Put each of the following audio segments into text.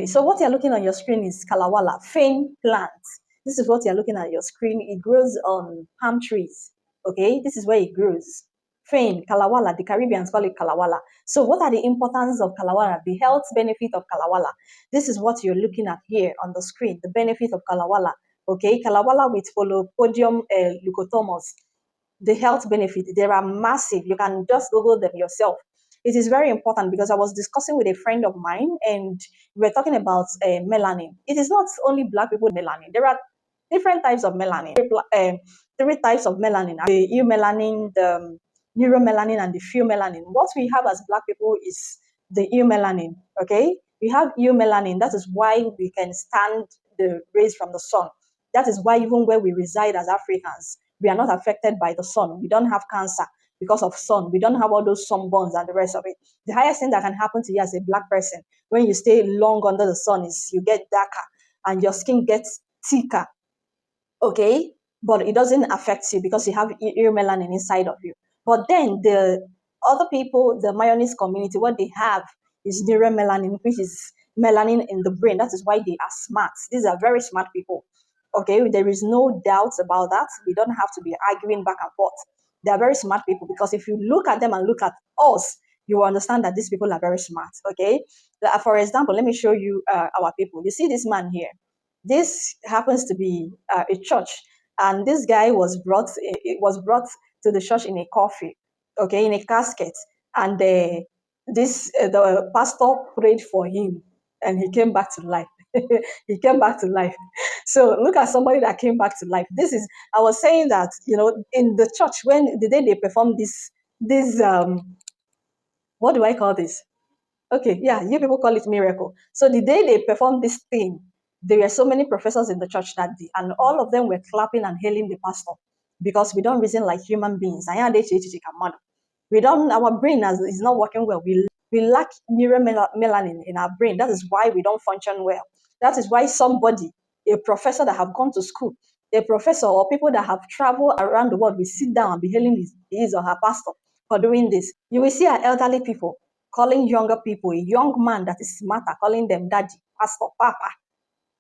So what you're looking on your screen is kalawalla, fern plant. This is what you're looking at your screen. It grows on palm trees. Okay, this is where it grows. Fern, kalawalla, the Caribbeans call it kalawalla. So what are the importance of kalawalla? The health benefit of kalawalla. This is what you're looking at here on the screen, the benefit of kalawalla. Okay, kalawalla with Podium leucotomus. The health benefit, they are massive. You can just Google them yourself. It is very important because I was discussing with a friend of mine and we were talking about melanin. It is not only black people with melanin. There are different types of melanin. Three types of melanin: the eumelanin, the neuromelanin, and the pheomelanin. What we have as black people is the eumelanin. Okay, we have eumelanin. That is why we can stand the rays from the sun. That is why even where we reside as Africans, we are not affected by the sun. We don't have cancer because of sun. We don't have all those sunburns and the rest of it. The highest thing that can happen to you as a black person when you stay long under the sun is you get darker and your skin gets thicker. Okay, but it doesn't affect you because you have melanin inside of you. But then the other people, the mayonnaise community, what they have is neuromelanin, which is melanin in the brain. That is why they are smart. These are very smart people. Okay, there is no doubt about that. We don't have to be arguing back and forth. They are very smart people because if you look at them and look at us, you will understand that these people are very smart. Okay, for example, let me show you our people. You see this man here. This happens to be a church, and this guy was brought to the church in a coffin, okay, in a casket, and the pastor prayed for him, and he came back to life. He came back to life. So look at somebody that came back to life. This is, I was saying that, in the church, when the day they perform this what do I call this? Okay, yeah, you people call it miracle. So the day they performed this thing, there were so many professors in the church that day, and all of them were clapping and hailing the pastor because we don't reason like human beings. We don't, our brain is not working well. We lack neuromelanin in our brain. That is why we don't function well. That is why somebody, a professor that have gone to school, a professor or people that have traveled around the world will sit down and be hailing his or her pastor for doing this. You will see our elderly people calling younger people, a young man that is smarter, calling them daddy, pastor, papa,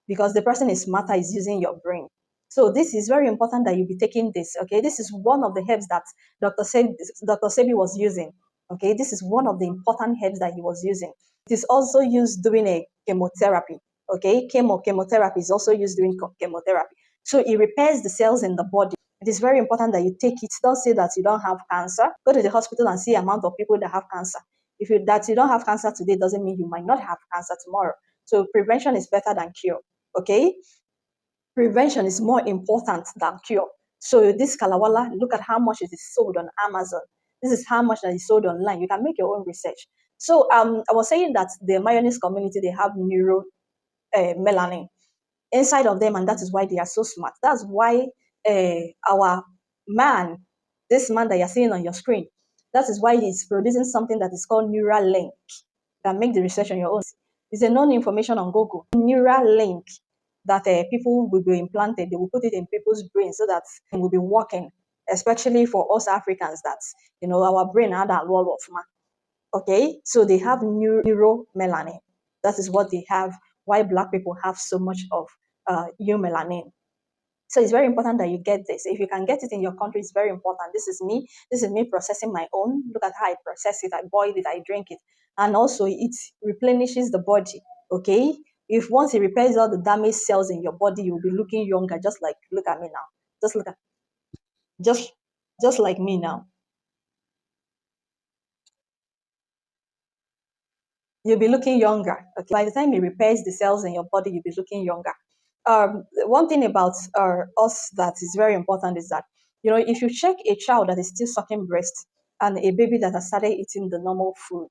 because the person is smarter, is using your brain. So this is very important that you be taking this. Okay, this is one of the herbs that Dr. Sebi was using. Okay, this is one of the important herbs that he was using. It is also used during a chemotherapy. Okay, chemotherapy is also used during chemotherapy. So it repairs the cells in the body. It is very important that you take it. Don't say that you don't have cancer. Go to the hospital and see the amount of people that have cancer. That you don't have cancer today doesn't mean you might not have cancer tomorrow. So prevention is better than cure. Okay, prevention is more important than cure. So this kalawalla, look at how much it is sold on Amazon. This is how much that is sold online. You can make your own research. So I was saying that the mayonnaise community, they have neuro melanin inside of them, and that is why they are so smart. That's why our man, this man that you're seeing on your screen, that is why he's producing something that is called neural link. You can make the research on your own. It's a known information on Google. Neural link that people will be implanted. They will put it in people's brains so that it will be working, especially for us Africans. That our brain had a lot of man. Okay, so they have neuromelanin. That is what they have. Why black people have so much of eumelanin. So it's very important that you get this. If you can get it in your country, it's very important. This is me. This is me processing my own. Look at how I process it. I boil it. I drink it. And also it replenishes the body. Okay. If once it repairs all the damaged cells in your body, you'll be looking younger. Look at me now. Just look at, just, just like me now. You'll be looking younger. Okay. By the time it repairs the cells in your body, you'll be looking younger. One thing about us that is very important is that, if you check a child that is still sucking breast and a baby that has started eating the normal food,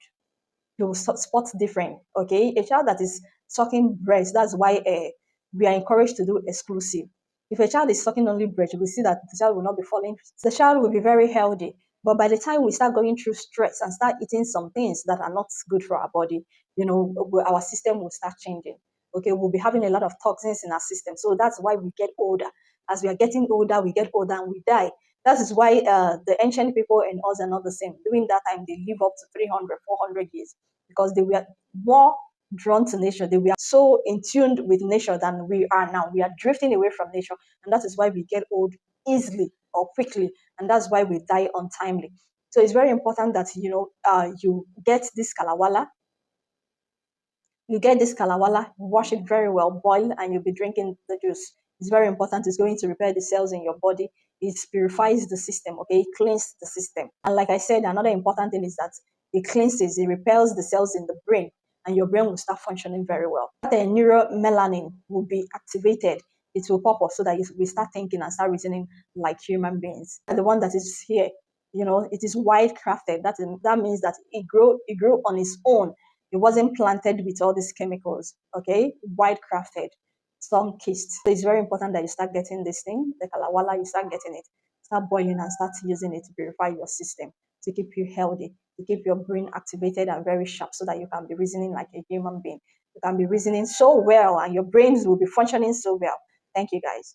you will spot different. Okay, a child that is sucking breast, that's why we are encouraged to do exclusive. If a child is sucking only breast, you will see that the child will not be falling. The child will be very healthy. But by the time we start going through stress and start eating some things that are not good for our body, our system will start changing. Okay, we'll be having a lot of toxins in our system. So that's why we get older. As we are getting older, we get older and we die. That is why the ancient people and us are not the same. During that time, they live up to 300, 400 years because they were more drawn to nature. They were so in tune with nature than we are now. We are drifting away from nature, and that is why we get old easily or quickly, and that's why we die untimely. So it's very important that you get this kalawalla. You get this kalawalla, wash it very well, boil, and you'll be drinking the juice. It's very important. It's going to repair the cells in your body. It purifies the system, okay? It cleans the system. And like I said, another important thing is that it cleanses, it repels the cells in the brain, and your brain will start functioning very well. The neuromelanin will be activated. It will pop up so that we start thinking and start reasoning like human beings. And the one that is here, it is wide crafted. That means that it grew on its own. It wasn't planted with all these chemicals, okay? Wide crafted, sun kissed. So it's very important that you start getting this thing, the kalawalla, you start getting it, start boiling and start using it to purify your system, to keep you healthy, to keep your brain activated and very sharp so that you can be reasoning like a human being. You can be reasoning so well and your brains will be functioning so well. Thank you guys.